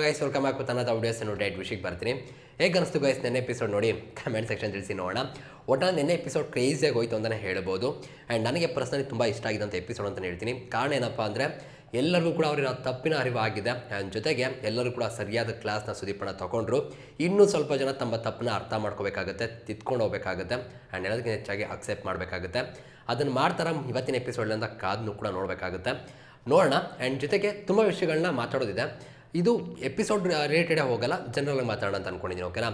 Guys welcome back with another videos ನೋಡಿ ಡೈಟ್ ವಿಷಯಕ್ಕೆ ಬರ್ತೀನಿ. ಹೇಗೆ ಅನಿಸ್ತು ಗೈಸ್ ನೆನ್ನೆ ಎಪಿಸೋಡ್ ನೋಡಿ ಕಮೆಂಟ್ ಸೆಕ್ಷನ್ ತಿಳಿಸಿ ನೋಡೋಣ. ಒಟ್ಟು ನೆನ್ನೆ ಎಪಿಸೋಡ್ ಕ್ರೇಜಿಯಾಗಿ ಹೋಯ್ತು ಅಂತಲೇ ಹೇಳ್ಬೋದು. ಆ್ಯಂಡ್ ನನಗೆ ಪರ್ಸನಲಿ ತುಂಬ ಇಷ್ಟ ಆಗಿದ್ದಂಥ ಎಪಿಸೋಡ್ ಅಂತಲೇ ಹೇಳ್ತೀನಿ. ಕಾರಣ ಏನಪ್ಪ ಅಂದರೆ ಎಲ್ಲರಿಗೂ ಕೂಡ ಅವರ ತಪ್ಪಿನ ಅರಿವು ಆಗಿದೆ. ಆ್ಯಂಡ್ ಜೊತೆಗೆ ಎಲ್ಲರೂ ಕೂಡ ಸರಿಯಾದ ಕ್ಲಾಸ್ನ ಸುದೀಪಣ್ಣ ತೊಗೊಂಡ್ರು. ಇನ್ನೂ ಸ್ವಲ್ಪ ಜನ ತಮ್ಮ ತಪ್ಪನ್ನ ಅರ್ಥ ಮಾಡ್ಕೋಬೇಕಾಗುತ್ತೆ, ತಿದ್ಕೊಂಡು ಹೋಗಬೇಕಾಗುತ್ತೆ ಆ್ಯಂಡ್ ಎಲ್ಲದಕ್ಕಿಂತ ಹೆಚ್ಚಾಗಿ ಅಕ್ಸೆಪ್ಟ್ ಮಾಡಬೇಕಾಗುತ್ತೆ. ಅದನ್ನು ಮಾಡ್ತಾರೆ ಇವತ್ತಿನ ಎಪಿಸೋಡ್ಲಿಂದ ಕಾದನ್ನು ಕೂಡ ನೋಡಬೇಕಾಗುತ್ತೆ. ನೋಡೋಣ. ಆ್ಯಂಡ್ ಜೊತೆಗೆ ತುಂಬ ವಿಷಯಗಳನ್ನ ಮಾತಾಡೋದಿದೆ. ಇದು ಎಪಿಸೋಡ್ ರಿಲೇಟೆಡೇ ಹೋಗಲ್ಲ, ಜನರಲ್ ಮಾತಾಡೋಣ ಅಂತ ಅಂದ್ಕೊಂಡಿದ್ದೀನಿ. ಓಕೆನಾ?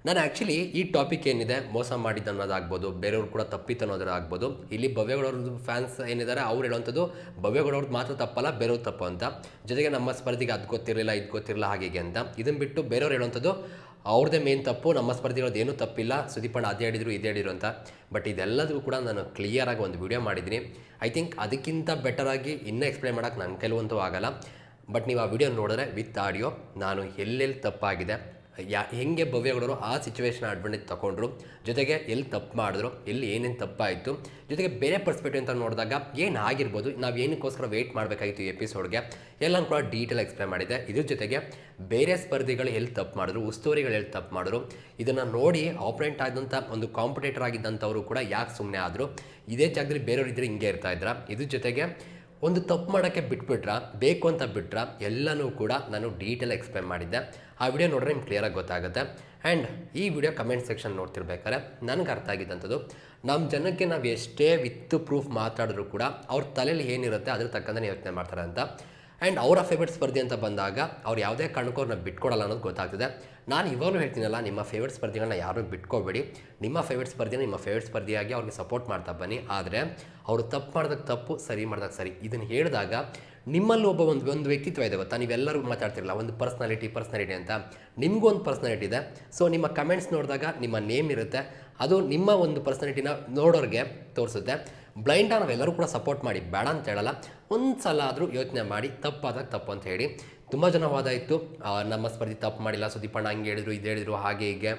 ನಾನು ಆ್ಯಕ್ಚುಲಿ ಈ ಟಾಪಿಕ್ ಏನಿದೆ, ಮೋಸ ಮಾಡಿದ್ದು ಅನ್ನೋದಾಗ್ಬೋದು, ಬೇರೆಯವ್ರು ಕೂಡ ತಪ್ಪಿತ್ತು ಅನ್ನೋದಾಗ್ಬೋದು, ಇಲ್ಲಿ ಭವ್ಯಗೌಡವ್ರದ್ದು ಫ್ಯಾನ್ಸ್ ಏನಿದ್ದಾರೆ ಅವ್ರು ಹೇಳುವಂಥದ್ದು ಭವ್ಯಗೌಡವ್ರದ್ದು ಮಾತ್ರ ತಪ್ಪಲ್ಲ, ಬೇರೆಯವ್ರು ತಪ್ಪು ಅಂತ. ಜೊತೆಗೆ ನಮ್ಮ ಸ್ಪರ್ಧಿಗೆ ಅದು ಗೊತ್ತಿರಲಿಲ್ಲ, ಇದು ಗೊತ್ತಿರಲಿಲ್ಲ, ಹಾಗೆ ಅಂತ. ಇದನ್ನು ಬಿಟ್ಟು ಬೇರೆಯವ್ರು ಹೇಳುವಂಥದ್ದು ಅವ್ರದ್ದೇ ಮೇನ್ ತಪ್ಪು, ನಮ್ಮ ಸ್ಪರ್ಧಿಗಳದ್ದು ಏನೂ ತಪ್ಪಿಲ್ಲ, ಸುದೀಪಣ್ಣ ಅದೇ ಹೇಳಿದ್ರು ಇದೇ ಹೇಳಿದ್ರು ಅಂತ. ಬಟ್ ಇದೆಲ್ಲದೂ ಕೂಡ ನಾನು ಕ್ಲಿಯರಾಗಿ ಒಂದು ವಿಡಿಯೋ ಮಾಡಿದ್ದೀನಿ. ಐ ಥಿಂಕ್ ಅದಕ್ಕಿಂತ ಬೆಟರಾಗಿ ಇನ್ನೂ ಎಕ್ಸ್ಪ್ಲೈನ್ ಮಾಡೋಕ್ಕೆ ನಂಗೆ ಕೆಲವಂತೂ ಆಗಲ್ಲ. ಬಟ್ ನೀವು ಆ ವಿಡಿಯೋ ನೋಡಿದ್ರೆ ವಿತ್ ಆಡಿಯೋ ನಾನು ಎಲ್ಲೆಲ್ಲಿ ತಪ್ಪಾಗಿದೆ, ಹೆಂಗೆ ಭವ್ಯಗೌಡರು ಆ ಸಿಚುವೇಶನ್ ಅಡ್ವಾಂಟೇಜ್ ತೊಗೊಂಡ್ರು, ಜೊತೆಗೆ ಎಲ್ಲಿ ತಪ್ಪು ಮಾಡಿದ್ರು, ಎಲ್ಲಿ ಏನೇನು ತಪ್ಪಾಯಿತು, ಜೊತೆಗೆ ಬೇರೆ ಪರ್ಸ್ಪೆಕ್ಟಿವ್ ಅಂತ ನೋಡಿದಾಗ ಏನು ಆಗಿರ್ಬೋದು, ನಾವು ಏನಕ್ಕೋಸ್ಕರ ವೆಯ್ಟ್ ಮಾಡಬೇಕಾಗಿತ್ತು ಈ ಎಪಿಸೋಡ್ಗೆ, ಎಲ್ಲನೂ ಕೂಡ ಡೀಟೇಲ್ ಎಕ್ಸ್ಪ್ಲೇನ್ ಮಾಡಿದೆ. ಇದ್ರ ಜೊತೆಗೆ ಬೇರೆ ಸ್ಪರ್ಧಿಗಳು ಎಲ್ಲಿ ತಪ್ಪು ಮಾಡಿದ್ರು, ಉಸ್ತುವಾರಿಗಳು ಎಲ್ಲಿ ತಪ್ಪು ಮಾಡಿದ್ರು, ಇದನ್ನು ನೋಡಿ ಆಪರೆಂಟ್ ಆದಂಥ ಒಂದು ಕಾಂಪಿಟೇಟರ್ ಆಗಿದ್ದಂಥವರು ಕೂಡ ಯಾಕೆ ಸುಮ್ಮನೆ ಆದರು, ಇದೇ ಜಾಗದಲ್ಲಿ ಬೇರೆಯವ್ರು ಇದ್ದರೆ ಹಿಂಗೆ ಇರ್ತಾಯಿದ್ರ. ಇದ್ರ ಜೊತೆಗೆ ಒಂದು ತಪ್ಪು ಮಾಡೋಕ್ಕೆ ಬಿಟ್ಬಿಟ್ರೆ, ಬೇಕು ಅಂತ ಬಿಟ್ರೆ ಎಲ್ಲನೂ ಕೂಡ ನಾನು ಡೀಟೇಲ್ ಎಕ್ಸ್ಪ್ಲೇನ್ ಮಾಡಿದ್ದೆ. ಆ ವಿಡಿಯೋ ನೋಡಿದ್ರೆ ನಿಮ್ಗೆ ಕ್ಲಿಯರಾಗಿ ಗೊತ್ತಾಗುತ್ತೆ. ಆ್ಯಂಡ್ ಈ ವಿಡಿಯೋ ಕಮೆಂಟ್ ಸೆಕ್ಷನ್ ನೋಡ್ತಿರ್ಬೇಕಾದ್ರೆ ನನಗೆ ಅರ್ಥ ಆಗಿದ್ದಂಥದ್ದು, ನಮ್ಮ ಜನಕ್ಕೆ ನಾವು ಎಷ್ಟೇ ವಿತ್ ಪ್ರೂಫ್ ಮಾತಾಡಿದ್ರು ಕೂಡ ಅವ್ರ ತಲೆಯಲ್ಲಿ ಏನಿರುತ್ತೆ ಅದ್ರ ತಕ್ಕಂತೆ ಯೋಚನೆ ಮಾಡ್ತಾರೆ ಅಂತ. ಆ್ಯಂಡ್ ಅವರ ಫೇವ್ರೇಟ್ ಸ್ಪರ್ಧಿ ಅಂತ ಬಂದಾಗ ಅವ್ರು ಯಾವುದೇ ಕಾರಣಕ್ಕೂ ಅವ್ರನ್ನ ಬಿಟ್ಕೊಡಲ್ಲ ಅನ್ನೋದು ಗೊತ್ತಾಗ್ತದೆ. ನಾನು ಇವಾಗಲೂ ಹೇಳ್ತೀನಲ್ಲ, ನಿಮ್ಮ ಫೇವ್ರೇಟ್ ಸ್ಪರ್ಧಿಗಳನ್ನ ಯಾರೂ ಬಿಟ್ಕೋಬೇಡಿ. ನಿಮ್ಮ ಫೇವ್ರೇಟ್ ಸ್ಪರ್ಧಿನ ನಿಮ್ಮ ಫೇವ್ರೇಟ್ ಸ್ಪರ್ಧಿಯಾಗಿ ಅವ್ರಿಗೆ ಸಪೋರ್ಟ್ ಮಾಡ್ತಾ ಬನ್ನಿ. ಆದರೆ ಅವರು ತಪ್ಪು ಮಾಡಿದಾಗ ತಪ್ಪು, ಸರಿ ಮಾಡಿದಾಗ ಸರಿ. ಇದನ್ನು ಹೇಳಿದಾಗ ನಿಮ್ಮಲ್ಲಿ ಒಬ್ಬ ಒಂದು ವ್ಯಕ್ತಿತ್ವ ಇದೆ ಗೊತ್ತಾ. ನೀವೆಲ್ಲರೂ ಮಾತಾಡ್ತಿರಲ್ಲ ಒಂದು ಪರ್ಸ್ನಾಲಿಟಿ ಅಂತ, ನಿಮಗೂ ಒಂದು ಪರ್ಸ್ನಾಲಿಟಿ ಇದೆ. ಸೊ ನಿಮ್ಮ ಕಮೆಂಟ್ಸ್ ನೋಡಿದಾಗ ನಿಮ್ಮ ನೇಮ್ ಇರುತ್ತೆ, ಅದು ನಿಮ್ಮ ಒಂದು ಪರ್ಸ್ನಾಲಿಟಿನ ನೋಡೋರಿಗೆ ತೋರಿಸುತ್ತೆ. ಬ್ಲೈಂಡಾಗಿ ನಾವೆಲ್ಲರೂ ಕೂಡ ಸಪೋರ್ಟ್ ಮಾಡಿ, ಬೇಡ ಅಂತ ಹೇಳಲ್ಲ. ಒಂದು ಸಲ ಆದರೂ ಯೋಚನೆ ಮಾಡಿ, ತಪ್ಪಾದಾಗ ತಪ್ಪು ಅಂತ ಹೇಳಿ. ತುಂಬ ಜನ ವಾದ ಇತ್ತು, ನಮ್ಮ ಸ್ಪರ್ಧಿ ತಪ್ಪು ಮಾಡಿಲ್ಲ, ಸುದೀಪಣ್ಣ ಹಂಗೆ ಹೇಳಿದ್ರು, ಇದು ಹೇಳಿದ್ರು, ಹಾಗೆ ಹೀಗೆ,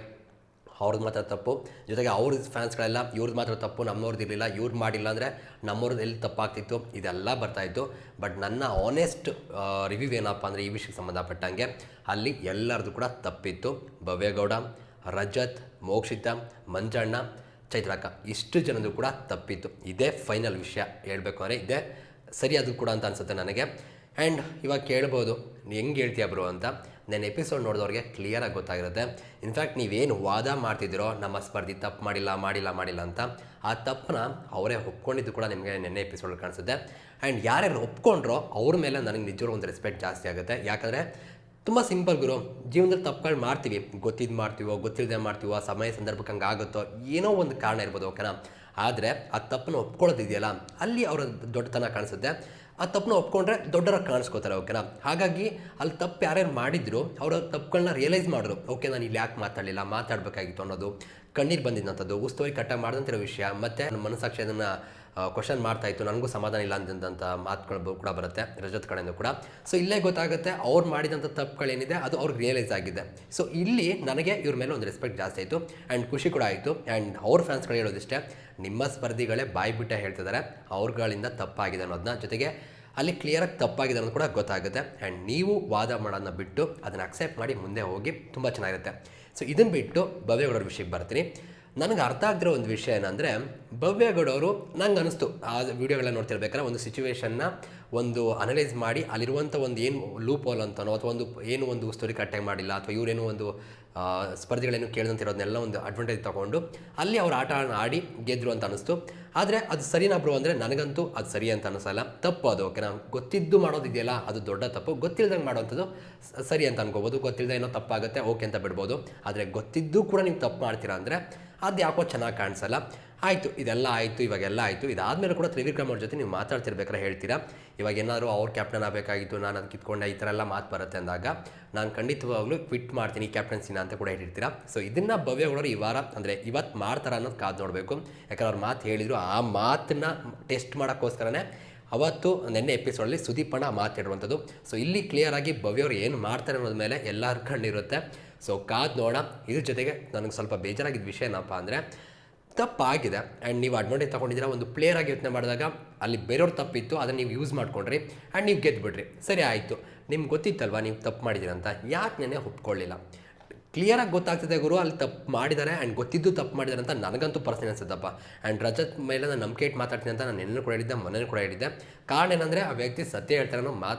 ಅವ್ರದ್ದು ಮಾತ್ರ ತಪ್ಪು. ಜೊತೆಗೆ ಅವ್ರ ಫ್ಯಾನ್ಸ್ಗಳೆಲ್ಲ ಇವ್ರದ್ದು ಮಾತ್ರ ತಪ್ಪು, ನಮ್ಮವ್ರದ್ದು ಇರಲಿಲ್ಲ, ಇವ್ರು ಮಾಡಿಲ್ಲ ಅಂದರೆ ನಮ್ಮವ್ರದ್ದು ಎಲ್ಲಿ ತಪ್ಪಾಗ್ತಿತ್ತು, ಇದೆಲ್ಲ ಬರ್ತಾಯಿತ್ತು. ಬಟ್ ನನ್ನ ಆನೆಸ್ಟ್ ರಿವ್ಯೂ ಏನಪ್ಪ ಅಂದರೆ ಈ ವಿಷಯಕ್ಕೆ ಸಂಬಂಧಪಟ್ಟಂಗೆ ಅಲ್ಲಿ ಎಲ್ಲರದ್ದು ಕೂಡ ತಪ್ಪಿತ್ತು. ಭವ್ಯಗೌಡ, ರಜತ್, ಮೋಕ್ಷಿತ, ಮಂಜಣ್ಣ, ಚೈತ್ರಕ್ಕ, ಇಷ್ಟು ಜನದ್ದು ಕೂಡ ತಪ್ಪಿತ್ತು. ಇದೇ ಫೈನಲ್ ವಿಷಯ ಹೇಳಬೇಕು ಅಂದರೆ, ಇದೇ ಸರಿಯಾದ ಕೂಡ ಅಂತ ಅನಿಸುತ್ತೆ ನನಗೆ. ಆ್ಯಂಡ್ ಇವಾಗ ಕೇಳ್ಬೋದು ಹೆಂಗೆ ಹೇಳ್ತೀಯ ಬ್ರೋ ಅಂತ. ನನ್ನ ಎಪಿಸೋಡ್ ನೋಡಿದವ್ರಿಗೆ ಕ್ಲಿಯರಾಗಿ ಗೊತ್ತಾಗಿರುತ್ತೆ. ಇನ್ಫ್ಯಾಕ್ಟ್ ನೀವೇನು ವಾದ ಮಾಡ್ತಿದ್ದೀರೋ ನಮ್ಮ ಸ್ಪರ್ಧಿ ತಪ್ಪು ಮಾಡಿಲ್ಲ ಅಂತ, ಆ ತಪ್ಪನ್ನ ಅವರೇ ಒಪ್ಕೊಂಡಿದ್ದು ಕೂಡ ನಿಮಗೆ ನೆನ್ನೆ ಎಪಿಸೋಡ್ ಕಾಣಿಸುತ್ತೆ. ಆ್ಯಂಡ್ ಯಾರ್ಯಾರು ಒಪ್ಕೊಂಡ್ರೋ ಅವ್ರ ಮೇಲೆ ನನಗೆ ನಿಜವಾಗ್ಲೂ ಒಂದು ರೆಸ್ಪೆಕ್ಟ್ ಜಾಸ್ತಿ ಆಗುತ್ತೆ. ಯಾಕಂದರೆ ತುಂಬ ಸಿಂಪಲ್ ಗುರು, ಜೀವನದಲ್ಲಿ ತಪ್ಪುಗಳು ಮಾಡ್ತೀವಿ, ಗೊತ್ತಿದ್ದು ಮಾಡ್ತೀವೋ ಗೊತ್ತಿಲ್ಲದೆ ಮಾಡ್ತೀವೋ, ಸಮಯ ಸಂದರ್ಭಕ್ಕೆ ಹಂಗೆ ಆಗುತ್ತೋ, ಏನೋ ಒಂದು ಕಾರಣ ಇರ್ಬೋದು. ಓಕೆನಾ? ಆದರೆ ಆ ತಪ್ಪನ್ನು ಒಪ್ಕೊಳ್ಳೋದಿದೆಯಲ್ಲ, ಅಲ್ಲಿ ಅವರ ದೊಡ್ಡತನ ಕಾಣಿಸುತ್ತೆ. ಆ ತಪ್ಪನ್ನ ಒಪ್ಕೊಂಡ್ರೆ ದೊಡ್ಡರಾಗಿ ಕಾಣಿಸ್ಕೋತಾರೆ. ಓಕೆನಾ? ಹಾಗಾಗಿ ಅಲ್ಲಿ ತಪ್ಪು ಯಾರ್ಯಾರು ಮಾಡಿದ್ರು ಅವರ ತಪ್ಪುಗಳನ್ನ ರಿಯಲೈಸ್ ಮಾಡಿದ್ರು. ಓಕೆ, ನಾನು ಇಲ್ಲಿ ಯಾಕೆ ಮಾತಾಡಬೇಕಾಗಿತ್ತು ಅನ್ನೋದು, ಕಣ್ಣೀರು ಬಂದಿದ್ದಂಥದ್ದು, ಉಸ್ತುವಾರಿ ಕಟ್ಟಾಗಿ ಮಾಡಿದಂತಿರೋ ವಿಷಯ, ಮತ್ತು ನನ್ನ ಮನಸ್ಸಾಕ್ಷಿ ಅದನ್ನು ಕ್ವಶನ್ ಮಾಡ್ತಾಯಿತ್ತು, ನನಗೂ ಸಮಾಧಾನ ಇಲ್ಲ ಅಂದಂಥ ಮಾತುಗಳು ಕೂಡ ಬರುತ್ತೆ ರಜತ್ ಕಡೆಯಿಂದ ಕೂಡ. ಸೊ ಇಲ್ಲೇ ಗೊತ್ತಾಗುತ್ತೆ ಅವ್ರು ಮಾಡಿದಂಥ ತಪ್ಪುಗಳೇನಿದೆ ಅದು ಅವ್ರಿಗೆ ರಿಯಲೈಸ್ ಆಗಿದೆ. ಸೊ ಇಲ್ಲಿ ನನಗೆ ಇವ್ರ ಮೇಲೆ ಒಂದು ರೆಸ್ಪೆಕ್ಟ್ ಜಾಸ್ತಿ ಆಯಿತು ಆ್ಯಂಡ್ ಖುಷಿ ಕೂಡ ಆಯಿತು. ಆ್ಯಂಡ್ ಅವ್ರ ಫ್ಯಾನ್ಸ್ಗಳು ಹೇಳೋದಿಷ್ಟೇ, ನಿಮ್ಮ ಸ್ಪರ್ಧಿಗಳೇ ಬಾಯ್ಬಿಟ್ಟೆ ಹೇಳ್ತಿದ್ದಾರೆ ಅವ್ರುಗಳಿಂದ ತಪ್ಪಾಗಿದೆ ಅನ್ನೋದನ್ನ. ಜೊತೆಗೆ ಅಲ್ಲಿ ಕ್ಲಿಯರಾಗಿ ತಪ್ಪಾಗಿದೆ ಅನ್ನೋದು ಕೂಡ ಗೊತ್ತಾಗುತ್ತೆ. ಆ್ಯಂಡ್ ನೀವು ವಾದ ಮಾಡೋದನ್ನ ಬಿಟ್ಟು ಅದನ್ನು ಅಕ್ಸೆಪ್ಟ್ ಮಾಡಿ ಮುಂದೆ ಹೋಗಿ, ತುಂಬ ಚೆನ್ನಾಗಿರುತ್ತೆ. ಸೊ ಇದನ್ನು ಬಿಟ್ಟು ಭವ್ಯಗೌಡರ ವಿಷಯಕ್ಕೆ ಬರ್ತೀನಿ. ನನಗೆ ಅರ್ಥ ಆಗ್ತಿರೋ ಒಂದು ವಿಷಯ ಏನಂದರೆ, ಭವ್ಯಗೌಡವರು ನಂಗೆ ಅನಿಸ್ತು ಆ ವಿಡಿಯೋಗಳನ್ನ ನೋಡ್ತಿರ್ಬೇಕಾದ್ರೆ ಒಂದು ಸಿಚುವೇಶನ್ನ ಒಂದು ಅನಲೈಸ್ ಮಾಡಿ ಅಲ್ಲಿರುವಂಥ ಒಂದು ಏನು ಲೂಪ್ ಹೋಲ್ ಅಂತನೋ, ಅಥವಾ ಒಂದು ಸ್ಟೋರಿ ಕಟ್ಟಾಗಿ ಮಾಡಿಲ್ಲ, ಅಥವಾ ಇವರೇನೋ ಒಂದು ಸ್ಪರ್ಧಿಗಳೇನು ಕೇಳಿದಂತಿರೋದನ್ನೆಲ್ಲ ಒಂದು ಅಡ್ವಾಂಟೇಜ್ ತೊಗೊಂಡು ಅಲ್ಲಿ ಅವ್ರು ಆಟ ಆಡಿ ಗೆದ್ದರು ಅಂತ ಅನ್ನಿಸ್ತು. ಆದರೆ ಅದು ಸರಿನಾ ಬ್ರೋ ಅಂದರೆ ನನಗಂತೂ ಅದು ಸರಿ ಅಂತ ಅನಿಸಲ್ಲ, ತಪ್ಪು ಅದು. ಓಕೆ, ನಾವು ಗೊತ್ತಿದ್ದು ಮಾಡೋದಿದೆಯಲ್ಲ ಅದು ದೊಡ್ಡ ತಪ್ಪು. ಗೊತ್ತಿಲ್ಲದಂಗೆ ಮಾಡೋವಂಥದ್ದು ಸರಿ ಅಂತ ಅನ್ಕೋಬೋದು, ಗೊತ್ತಿಲ್ಲದೆ ಏನೋ ತಪ್ಪಾಗುತ್ತೆ ಓಕೆ ಅಂತ ಬಿಡ್ಬೋದು. ಆದರೆ ಗೊತ್ತಿದ್ದು ಕೂಡ ನೀವು ತಪ್ಪು ಮಾಡ್ತೀರಾ ಅಂದರೆ ಅದು ಯಾಕೋ ಚೆನ್ನಾಗಿ ಕಾಣಿಸಲ್ಲ. ಆಯಿತು, ಇದೆಲ್ಲ ಆಯಿತು, ಇವಾಗೆಲ್ಲ ಆಯಿತು. ಇದಾದಮೇಲೆ ಕೂಡ ತ್ರಿವಿಕ್ರಮ್ ಅವ್ರ ಜೊತೆ ನೀವು ಮಾತಾಡ್ತಿರ್ಬೇಕಾದ್ರೆ ಹೇಳ್ತೀರಾ, ಇವಾಗ ಏನಾದರೂ ಅವ್ರು ಕ್ಯಾಪ್ಟನ್ ಆಗಬೇಕಾಗಿತ್ತು, ನಾನು ಅದು ಕಿತ್ಕೊಂಡೆ, ಈ ಥರ ಎಲ್ಲ ಮಾತು ಬರುತ್ತೆ ಅಂದಾಗ ನಾನು ಖಂಡಿತವಾಗ್ಲೂ ಕ್ವಿಟ್ ಮಾಡ್ತೀನಿ ಕ್ಯಾಪ್ಟನ್ಸಿನ ಅಂತ ಕೂಡ ಹೇಳಿರ್ತೀರಾ. ಸೊ ಇದನ್ನು ಭವ್ಯಗೌಡರು ಈ ವಾರ ಅಂದರೆ ಇವತ್ತು ಮಾಡ್ತಾರೆ ಅನ್ನೋದು ಕಾದು ನೋಡಬೇಕು. ಯಾಕಂದ್ರೆ ಅವ್ರು ಮಾತು ಹೇಳಿದರು, ಆ ಮಾತನ್ನ ಟೆಸ್ಟ್ ಮಾಡೋಕ್ಕೋಸ್ಕರನೇ ಅವತ್ತು ನೆನ್ನೆ ಎಪಿಸೋಡಲ್ಲಿ ಸುದೀಪಣ್ಣ ಮಾತಾಡುವಂಥದ್ದು. ಸೊ ಇಲ್ಲಿ ಕ್ಲಿಯರಾಗಿ ಭವ್ಯವ್ರು ಏನು ಮಾಡ್ತಾರೆ ಅನ್ನೋದ ಮೇಲೆ ಎಲ್ಲರ ಕಣ್ಣಿರುತ್ತೆ. ಸೊ ಕಾದು ನೋಡ. ಇದ್ರ ಜೊತೆಗೆ ನನಗೆ ಸ್ವಲ್ಪ ಬೇಜಾರಾಗಿದ್ದ ವಿಷಯ ಏನಪ್ಪ ಅಂದರೆ, ತಪ್ಪಾಗಿದೆ ಆ್ಯಂಡ್ ನೀವು ಅಡ್ವಾಂಟೇಜ್ ತೊಗೊಂಡಿದ್ದೀರಾ. ಒಂದು ಪ್ಲೇಯರ್ ಆಗಿ ಯೋಚನೆ ಮಾಡಿದಾಗ ಅಲ್ಲಿ ಬೇರೆಯವ್ರ ತಪ್ಪಿತ್ತು, ಅದನ್ನು ನೀವು ಯೂಸ್ ಮಾಡ್ಕೊಂಡ್ರಿ ಆ್ಯಂಡ್ ನೀವು ಗೆದ್ದುಬಿಡ್ರಿ, ಸರಿ ಆಯಿತು. ನಿಮ್ಗೆ ಗೊತ್ತಿತ್ತಲ್ವ ನೀವು ತಪ್ಪು ಮಾಡಿದ್ದೀರಂತ, ಯಾಕೆ ನೆನ್ನೆ ಒಪ್ಕೊಳ್ಳಿಲ್ಲ? ಕ್ಲಿಯರಾಗಿ ಗೊತ್ತಾಗ್ತಿದೆ ಗುರು ಅಲ್ಲಿ ತಪ್ಪು ಮಾಡಿದ್ದಾರೆ ಆ್ಯಂಡ್ ಗೊತ್ತಿದ್ದು ತಪ್ಪು ಮಾಡಿದ್ದಾರೆ ಅಂತ ನನಗಂತೂ ಪರ್ಸನಲ್ ಅನ್ಸುತ್ತಪ್ಪ. ಆ್ಯಂಡ್ ರಜತ್ ಮೇಲೆ ನಾನು ನಂಬಿಕೆ ಇಟ್ಟು ಮಾತಾಡ್ತೀನಿ ಅಂತ ನಾನು ನೆನ್ನೆ ಕೂಡ ಹೇಳಿದ್ದೆ, ಮೊನ್ನೆ ಕೂಡ ಹೇಳಿದ್ದೆ. ಕಾರಣ ಏನಂದರೆ ಆ ವ್ಯಕ್ತಿ ಸತ್ಯ ಹೇಳ್ತಾರೆ ಅನ್ನೋ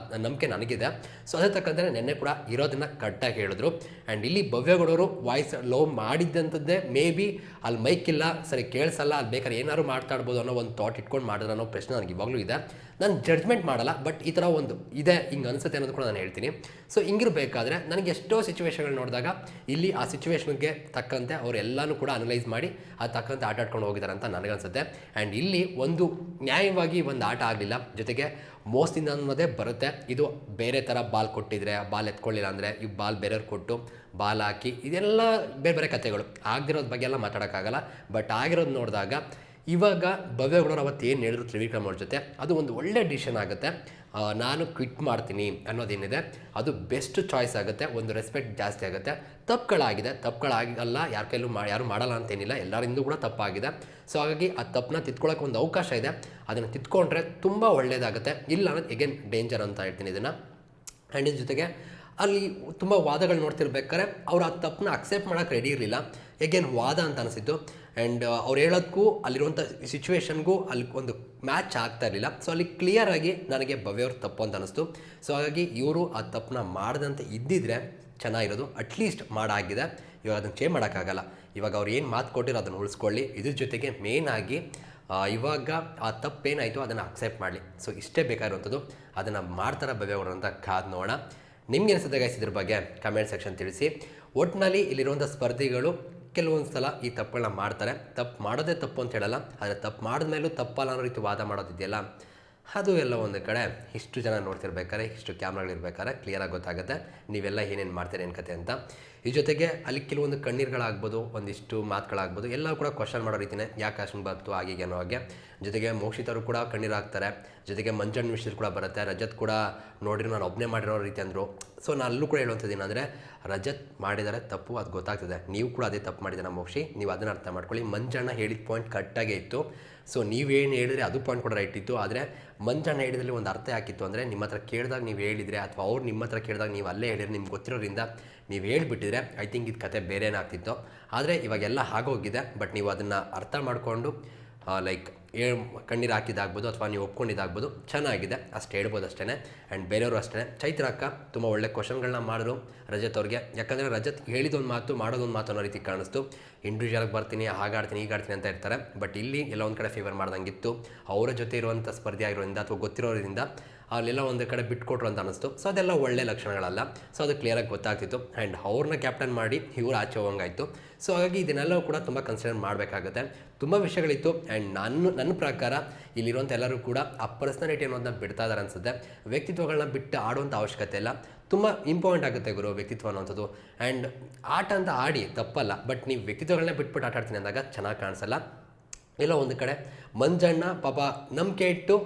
ನಂಬಿಕೆ ನನಗಿದೆ. ಸೊ ಅದೇ ತಕ್ಕಂದರೆ ನೆನ್ನೆ ಕೂಡ ಇರೋದನ್ನು ಕರೆಕ್ಟಾಗಿ ಹೇಳಿದ್ರು. ಆ್ಯಂಡ್ ಇಲ್ಲಿ ಭವ್ಯಗೌಡರು ವಾಯ್ಸ್ ಲೋ ಮಾಡಿದ್ದಂಥದ್ದೇ ಮೇ ಬಿ ಅಲ್ಲಿ ಮೈಕ್ ಇಲ್ಲ, ಸರಿ ಕೇಳಿಸಲ್ಲ, ಅಲ್ಲಿ ಬೇಕಾದ್ರೆ ಏನಾದ್ರು ಮಾತಾಡ್ಬೋದು ಅನ್ನೋ ಒಂದು ಥಾಟ್ ಇಟ್ಕೊಂಡು ಮಾಡಿದ್ರೆ ಅನ್ನೋ ಪ್ರಶ್ನೆ ನನಗೆ ಇವಾಗಲೂ ಇದೆ. ನಾನು ಜಡ್ಜ್ಮೆಂಟ್ ಮಾಡಲ್ಲ, ಬಟ್ ಈ ಥರ ಒಂದು ಇದೆ, ಹಿಂಗೆ ಅನಿಸುತ್ತೆ ಅನ್ನೋದು ಕೂಡ ನಾನು ಹೇಳ್ತೀನಿ. ಸೊ ಹಿಂಗಿರಬೇಕಾದ್ರೆ ನನಗೆ ಎಷ್ಟೋ ಸಿಚುವೇಷನ್ಗಳು ನೋಡಿದಾಗ ಇಲ್ಲಿ ಆ ಸಿಚುವೇಷನ್ಗೆ ತಕ್ಕಂತೆ ಅವ್ರು ಎಲ್ಲನೂ ಕೂಡ ಅನಲೈಸ್ ಮಾಡಿ ಅದು ತಕ್ಕಂತೆ ಆಟ ಆಡ್ಕೊಂಡು ಹೋಗಿದ್ದಾರೆ ಅಂತ ನನಗನ್ಸುತ್ತೆ. ಆ್ಯಂಡ್ ಇಲ್ಲಿ ಒಂದು ನ್ಯಾಯವಾಗಿ ಒಂದು ಆಟ ಆಗಲಿಲ್ಲ, ಜೊತೆಗೆ ಮೋಸದಿಂದ ಅನ್ನೋದೇ ಬರುತ್ತೆ. ಇದು ಬೇರೆ ಥರ ಬಾಲ್ ಕೊಟ್ಟಿದ್ರೆ, ಬಾಲ್ ಎತ್ಕೊಳ್ಳಿಲ್ಲ ಅಂದರೆ ಈ ಬಾಲ್ ಬೇರೆಯವ್ರು ಕೊಟ್ಟು ಬಾಲ್ ಹಾಕಿ, ಇದೆಲ್ಲ ಬೇರೆ ಬೇರೆ ಕಥೆಗಳು. ಆಗದಿರೋದ್ರ ಬಗ್ಗೆ ಎಲ್ಲ ಮಾತಾಡೋಕ್ಕಾಗಲ್ಲ. ಬಟ್ ಆಗಿರೋದು ನೋಡಿದಾಗ ಇವಾಗ ಭವ್ಯಗೌಡರು ಅವತ್ತು ಏನು ಹೇಳಿದ್ರು ತ್ರಿವಿಕ್ರಮ್ ಅವ್ರ ಜೊತೆ, ಅದು ಒಂದು ಒಳ್ಳೆ ಡಿಸಿಷನ್ ಆಗುತ್ತೆ. ನಾನು ಕ್ವಿಟ್ ಮಾಡ್ತೀನಿ ಅನ್ನೋದೇನಿದೆ ಅದು ಬೆಸ್ಟ್ ಚಾಯ್ಸ್ ಆಗುತ್ತೆ. ಒಂದು ರೆಸ್ಪೆಕ್ಟ್ ಜಾಸ್ತಿ ಆಗುತ್ತೆ. ತಪ್ಪುಗಳಾಗಲ್ಲ, ಯಾರ ಕೈಲೂ ಯಾರು ಮಾಡಲ್ಲ ಅಂತೇನಿಲ್ಲ, ಎಲ್ಲರಿಂದೂ ಕೂಡ ತಪ್ಪಾಗಿದೆ. ಸೊ ಹಾಗಾಗಿ ಆ ತಪ್ಪನ್ನ ತಿದ್ಕೊಳ್ಳೋಕೆ ಒಂದು ಅವಕಾಶ ಇದೆ, ಅದನ್ನು ತಿದ್ಕೊಂಡ್ರೆ ತುಂಬ ಒಳ್ಳೆಯದಾಗುತ್ತೆ. ಇಲ್ಲ ಅನ್ನೋದು ಎಗೇನ್ ಡೇಂಜರ್ ಅಂತ ಹೇಳ್ತೀನಿ ಇದನ್ನು. ಆ್ಯಂಡ್ ಇದ್ರ ಜೊತೆಗೆ ಅಲ್ಲಿ ತುಂಬ ವಾದಗಳು ನೋಡ್ತಿರ್ಬೇಕಾದ್ರೆ ಅವ್ರು ಆ ತಪ್ಪನ್ನ ಅಕ್ಸೆಪ್ಟ್ ಮಾಡೋಕ್ಕೆ ರೆಡಿ ಇರಲಿಲ್ಲ. ಎಗೇನ್ ವಾದ ಅಂತ ಅನಿಸಿದ್ದು. ಆ್ಯಂಡ್ ಅವ್ರು ಹೇಳೋದಕ್ಕೂ ಅಲ್ಲಿರುವಂಥ ಸಿಚುವೇಶನ್ಗೂ ಅಲ್ಲಿ ಒಂದು ಮ್ಯಾಚ್ ಆಗ್ತಾ ಇರಲಿಲ್ಲ. ಸೊ ಅಲ್ಲಿ ಕ್ಲಿಯರಾಗಿ ನನಗೆ ಭವ್ಯವ್ರ ತಪ್ಪು ಅಂತ ಅನ್ನಿಸ್ತು. ಸೊ ಹಾಗಾಗಿ ಇವರು ಆ ತಪ್ಪನ್ನ ಮಾಡದಂತೆ ಇದ್ದಿದ್ರೆ ಚೆನ್ನಾಗಿರೋದು. ಅಟ್ಲೀಸ್ಟ್ ಮಾಡಾಗಿದೆ, ಇವಾಗ ಅದನ್ನು ಚೇಂಜ್ ಮಾಡೋಕ್ಕಾಗಲ್ಲ. ಇವಾಗ ಅವ್ರು ಏನು ಮಾತು ಕೊಟ್ಟಿರೋ ಅದನ್ನು ಉಳಿಸ್ಕೊಳ್ಳಿ. ಇದ್ರ ಜೊತೆಗೆ ಮೇಯ್ನಾಗಿ ಇವಾಗ ಆ ತಪ್ಪೇನಾಯಿತು ಅದನ್ನು ಅಕ್ಸೆಪ್ಟ್ ಮಾಡಲಿ. ಸೊ ಇಷ್ಟೇ ಬೇಕಾಗಿರುವಂಥದ್ದು. ಅದನ್ನು ಮಾಡ್ತಾರೆ ಭವ್ಯಗೌಡರು ಅಂತ ಕಾದು ನೋಡೋಣ. ನಿಮ್ಗೆ ಅನಿಸುತ್ತೆ ಗೈಸ್ ಇದ್ರ ಬಗ್ಗೆ ಕಮೆಂಟ್ ಸೆಕ್ಷನ್ ತಿಳಿಸಿ. ಒಟ್ಟಿನಲ್ಲಿ ಇಲ್ಲಿರುವಂಥ ಸ್ಪರ್ಧಿಗಳು ಕೆಲವೊಂದು ಸಲ ಈ ತಪ್ಪುಗಳನ್ನ ಮಾಡ್ತಾರೆ. ತಪ್ಪು ಮಾಡೋದೇ ತಪ್ಪು ಅಂತ ಹೇಳಲ್ಲ, ಆದರೆ ತಪ್ಪು ಮಾಡಿದ್ಮೇಲೂ ತಪ್ಪಲ್ಲ ಅನ್ನೋ ರೀತಿ ವಾದ ಮಾಡೋದಿದೆಯಲ್ಲ, ಅದು ಎಲ್ಲ ಒಂದು ಕಡೆ ಇಷ್ಟು ಜನ ನೋಡ್ತಿರ್ಬೇಕಾದ್ರೆ, ಇಷ್ಟು ಕ್ಯಾಮ್ರಾಗಳಿರ್ಬೇಕಾದ್ರೆ ಕ್ಲಿಯರಾಗಿ ಗೊತ್ತಾಗುತ್ತೆ ನೀವೆಲ್ಲ ಏನೇನು ಮಾಡ್ತೀರಿ ಏನು ಕತೆ ಅಂತ. ಈ ಜೊತೆಗೆ ಅಲ್ಲಿ ಕೆಲವೊಂದು ಕಣ್ಣೀರುಗಳಾಗ್ಬೋದು, ಒಂದಿಷ್ಟು ಮಾತುಗಳಾಗ್ಬೋದು, ಎಲ್ಲ ಕೂಡ ಕ್ವಶನ್ ಮಾಡೋ ರೀತಿಯೇ ಯಾಕೆ ಅಷ್ಟು ಬಂತು ಆಗೀಗೆ ಅನ್ನೋ ಹಾಗೆ. ಜೊತೆಗೆ ಮೋಕ್ಷಿತರು ಕೂಡ ಕಣ್ಣೀರು ಹಾಕ್ತಾರೆ. ಜೊತೆಗೆ ಮಂಜಣ್ಣ ವಿಷಯ ಕೂಡ ಬರುತ್ತೆ. ರಜತ್ ಕೂಡ ನೋಡಿರಿ ನಾನು ಒಬ್ಬನೇ ಮಾಡಿರೋ ರೀತಿ ಅಂದರು. ಸೊ ನಾನು ಅಲ್ಲೂ ಕೂಡ ಹೇಳುವಂಥದ್ದು ಏನಂದರೆ, ರಜತ್ ಮಾಡಿದರೆ ತಪ್ಪು ಅದು ಗೊತ್ತಾಗ್ತದೆ. ನೀವು ಕೂಡ ಅದೇ ತಪ್ಪು ಮಾಡಿದ್ದೀರ ಮೋಕ್ಷಿ, ನೀವು ಅದನ್ನು ಅರ್ಥ ಮಾಡ್ಕೊಳ್ಳಿ. ಮಂಜಣ್ಣ ಹೇಳಿದ ಪಾಯಿಂಟ್ ಕರೆಕ್ಟಾಗೇ ಇತ್ತು. ಸೊ ನೀವೇನು ಹೇಳಿದ್ರೆ ಅದು ಪಾಯಿಂಟ್ ಕೂಡ ರೈಟ್ ಇತ್ತು. ಆದರೆ ಮಂಜಣ್ಣ ಹೇಳಿದ್ರಲ್ಲಿ ಒಂದು ಅರ್ಥ ಯಾಕಿತ್ತು ಅಂದರೆ, ನಿಮ್ಮ ಹತ್ರ ಕೇಳಿದಾಗ ನೀವು ಹೇಳಿದರೆ ಅಥವಾ ಅವ್ರು ನಿಮ್ಮ ಹತ್ರ ಕೇಳಿದಾಗ ನೀವು ಅಲ್ಲೇ ಹೇಳಿದ್ರೆ, ನಿಮ್ಗೆ ಗೊತ್ತಿರೋದ್ರಿಂದ ನೀವು ಹೇಳಿಬಿಟ್ಟಿದ್ರೆ ಐ ಥಿಂಕ್ ಇದು ಕತೆ ಬೇರೆನೇ ಆಗ್ತಿತ್ತು. ಆದರೆ ಇವಾಗೆಲ್ಲ ಆಗೋಗಿದೆ. ಬಟ್ ನೀವು ಅದನ್ನು ಅರ್ಥ ಮಾಡಿಕೊಂಡು ಲೈಕ್ ಕಣ್ಣೀರು ಹಾಕಿದ್ದಾಗ್ಬೋದು ಅಥವಾ ನೀವು ಒಪ್ಕೊಂಡಿದ್ದಾಗ್ಬೋದು, ಚೆನ್ನಾಗಿದೆ ಅಷ್ಟು ಹೇಳ್ಬೋದು ಅಷ್ಟೇ. ಆ್ಯಂಡ್ ಬೇರೆಯವರು ಅಷ್ಟೇ. ಚೈತ್ರ ಅಕ್ಕ ತುಂಬ ಒಳ್ಳೆ ಕ್ವಶನ್ಗಳನ್ನ ಮಾಡಿದ್ರು ರಜತ್ ಅವ್ರಿಗೆ. ಯಾಕಂದರೆ ರಜತ್ ಹೇಳಿದೊಂದು ಮಾತು ಮಾಡೋದೊಂದು ಮಾತು ಅನ್ನೋ ರೀತಿ ಕಾಣಿಸ್ತು. ಇಂಡಿವಿಜುವಲ್ಗೆ ಬರ್ತೀನಿ, ಹಾಗಾಡ್ತೀನಿ, ಹೀಗಾಡ್ತೀನಿ ಅಂತ ಇರ್ತಾರೆ. ಬಟ್ ಇಲ್ಲಿ ಎಲ್ಲ ಒಂದು ಕಡೆ ಫೇವರ್ ಮಾಡ್ದಂಗಿತ್ತು. ಅವರ ಜೊತೆ ಇರುವಂಥ ಸ್ಪರ್ಧೆ ಆಗಿರೋದ್ರಿಂದ ಅಥವಾ ಗೊತ್ತಿರೋದ್ರಿಂದ ಅಲ್ಲೆಲ್ಲ ಒಂದು ಕಡೆ ಬಿಟ್ಕೊಟ್ರು ಅಂತ ಅನ್ನಿಸ್ತು. ಸೊ ಅದೆಲ್ಲ ಒಳ್ಳೆ ಲಕ್ಷಣಗಳಲ್ಲ. ಸೊ ಅದು ಕ್ಲಿಯರಾಗಿ ಗೊತ್ತಾಗ್ತಿತ್ತು. ಆ್ಯಂಡ್ ಅವ್ರನ್ನ ಕ್ಯಾಪ್ಟನ್ ಮಾಡಿ ಇವ್ರು ಆಚೆ ಹೋಗಂಗಾಯಿತು. ಸೊ ಹಾಗಾಗಿ ಇದನ್ನೆಲ್ಲವೂ ಕೂಡ ತುಂಬ ಕನ್ಸಿಡರ್ ಮಾಡಬೇಕಾಗುತ್ತೆ. ತುಂಬ ವಿಷಯಗಳಿತ್ತು. ಆ್ಯಂಡ್ ನನ್ನ ಪ್ರಕಾರ ಇಲ್ಲಿರುವಂಥ ಎಲ್ಲರೂ ಕೂಡ ಆ ಪರ್ಸನಾಲಿಟಿ ಅನ್ನೋದನ್ನ ಬಿಡ್ತಾ ಇದ್ದಾರೆ ಅನಿಸುತ್ತೆ. ವ್ಯಕ್ತಿತ್ವಗಳನ್ನ ಬಿಟ್ಟು ಆಡುವಂಥ ಅವಶ್ಯಕತೆ ಇಲ್ಲ. ತುಂಬ ಇಂಪಾರ್ಟೆಂಟ್ ಆಗುತ್ತೆ ಗುರು ವ್ಯಕ್ತಿತ್ವ ಅನ್ನೋಂಥದ್ದು. ಆ್ಯಂಡ್ ಆಟ ಅಂತ ಆಡಿ ತಪ್ಪಲ್ಲ, ಬಟ್ ನೀವು ವ್ಯಕ್ತಿತ್ವಗಳನ್ನ ಬಿಟ್ಬಿಟ್ಟು ಆಟ ಆಡ್ತೀನಿ ಅಂದಾಗ ಚೆನ್ನಾಗಿ ಕಾಣಿಸಲ್ಲ. ಎಲ್ಲ ಒಂದು ಕಡೆ ಮಂಜಣ್ಣ ಪಾಪ ನಂಬಿಕೆ ಇಟ್ಟು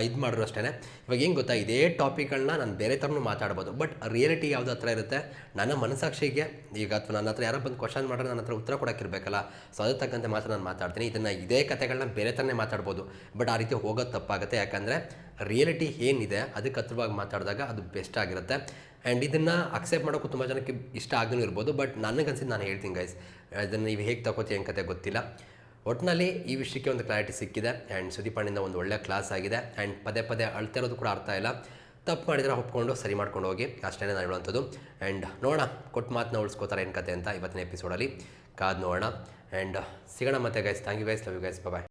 ಇದು ಮಾಡಿದ್ರು ಅಷ್ಟೇ. ಇವಾಗ ಏನು ಗೊತ್ತಾ, ಇದೇ ಟಾಪಿಕ್ಗಳನ್ನ ನಾನು ಬೇರೆ ಥರನೂ ಮಾತಾಡ್ಬೋದು. ಬಟ್ ರಿಯಾಲಿಟಿ ಯಾವ್ದು ಹತ್ರ ಇರುತ್ತೆ, ನನ್ನ ಮನಸ್ಸಾಕ್ಷಿಗೆ ಈಗ ಅಥವಾ ನನ್ನ ಹತ್ರ ಯಾರೋ ಬಂದು ಕ್ವಶನ್ ಮಾಡಿದ್ರೆ ನನ್ನ ಹತ್ರ ಉತ್ತರ ಕೊಡೋಕ್ಕಿರಬೇಕಲ್ಲ. ಸೊ ಅದ್ರ ತಕ್ಕಂತೆ ಮಾತ್ರ ನಾನು ಮಾತಾಡ್ತೀನಿ. ಇದೇ ಕಥೆಗಳನ್ನ ಬೇರೆ ಥರನೇ ಮಾತಾಡ್ಬೋದು. ಬಟ್ ಆ ರೀತಿ ಹೋಗೋದು ತಪ್ಪಾಗುತ್ತೆ. ಯಾಕಂದರೆ ರಿಯಾಲಿಟಿ ಏನಿದೆ ಅದಕ್ಕೆ ಹತ್ರವಾಗಿ ಮಾತಾಡಿದಾಗ ಅದು ಬೆಸ್ಟ್ ಆಗಿರುತ್ತೆ. ಆ್ಯಂಡ್ ಇದನ್ನು ಅಕ್ಸೆಪ್ಟ್ ಮಾಡೋಕ್ಕೂ ತುಂಬ ಜನಕ್ಕೆ ಇಷ್ಟ ಆಗದೇ ಇರ್ಬೋದು. ಬಟ್ ನನಗನ್ಸಿದ್ದು ನಾನು ಹೇಳ್ತೀನಿ ಗೈಸ್, ಅದನ್ನು ನೀವು ಹೇಗೆ ತಗೋತೀವಿ ಏನು ಕತೆ ಗೊತ್ತಿಲ್ಲ. ಒಟ್ಟಿನಲ್ಲಿ ಈ ವಿಷಯಕ್ಕೆ ಒಂದು ಕ್ಲಾರಿಟಿ ಸಿಕ್ಕಿದೆ. ಆ್ಯಂಡ್ ಸುದೀಪಣ್ಣಿಂದ ಒಂದು ಒಳ್ಳೆ ಕ್ಲಾಸ್ ಆಗಿದೆ. ಆ್ಯಂಡ್ ಪದೇ ಪದೇ ಅಳ್ತಿರೋದು ಕೂಡ ಅರ್ಥ ಇಲ್ಲ. ತಪ್ಪು ಮಾಡಿದರೆ ಒಪ್ಕೊಂಡು ಸರಿ ಮಾಡ್ಕೊಂಡು ಹೋಗಿ, ಅಷ್ಟೇ ನಾನು ಹೇಳುವಂಥದ್ದು. ಆ್ಯಂಡ್ ನೋಡೋಣ ಕೊಟ್ಟು ಮಾತನ್ನ ಉಳಿಸ್ಕೋತಾರೆ ಏನು ಕತೆ ಅಂತ ಇವತ್ತಿನ ಎಪಿಸೋಡಲ್ಲಿ ಕಾದು ನೋಡೋಣ. ಆ್ಯಂಡ್ ಸಿಗೋಣ ಮತ್ತೆ guys. Thank you guys, love you guys, bye.